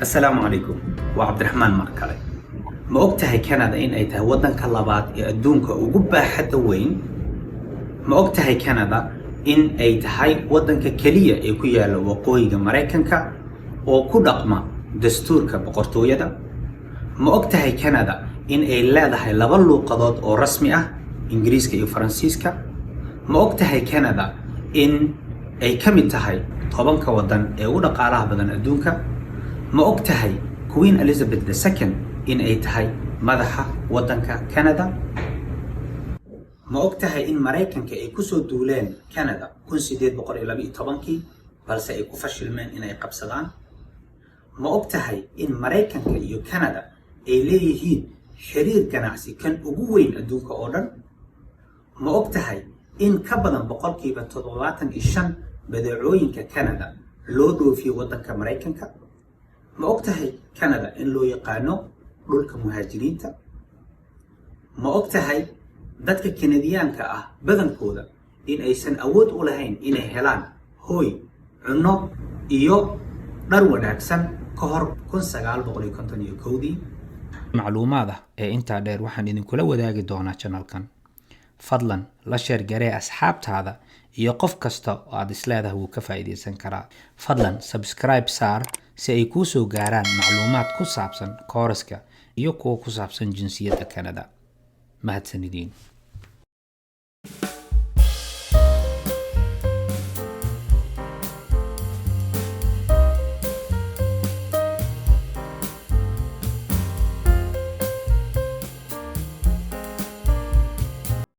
السلام عليكم وعبد الرحمن مركلي ما ogtahay Canada in ay tahay wadanka labaad ee adduunka ugu baaxadda weyn ma ogtahay Canada in ay tahay wadanka kaliya ee ku yaala waqooyiga Mareykanka oo ku dhaqma dastuurka boqortooyada ma ogtahay Canada in ay leedahay laba luqadood oo rasmi ah Ingiriiska iyo Faransiiska ma ogtahay Canada in ay kamid tahay tobanka wadan ee ugu dhaqaalaha badan adduunka ma ogtahay Queen Elizabeth II in ay tahay madaxa wadanka Canada ma ogtahay in Mareykanka ay ku soo duuleen Canada 1812 balse ay ku fashilmeen in ay qabsadaan ma ogtahay in Mareykanka iyo Canada ay leeyihiin xiriir ganacsi kan ugu weyn adduunka oo dhan ma ogtahay in ka badan 75% badeecooyinka Canada loo dhoofiyo wadanka Mareykanka ma ogtahay Canada in loo yaqaano dhulka muhaajiriinta ma ogtahay dadka Canadiyaanka ah badankooda in aysan awood u lahayn inay helaan hooy cunno iyo dhar wanaagsan ka hor 1951 macluumaadka ee inta dheer waxaan idinkula wadaagi doonaa channelkan fadlan la share garee asxaabtaada iyo qof kasta oo aad isleedahay wuu ka faa'iideysan karaa fadlan subscribe saar si ay kuu soo gaaraan macluumaad ku saabsan kooraska iyo kuwa ku saabsan jinsiyadda Canada mahadsanidin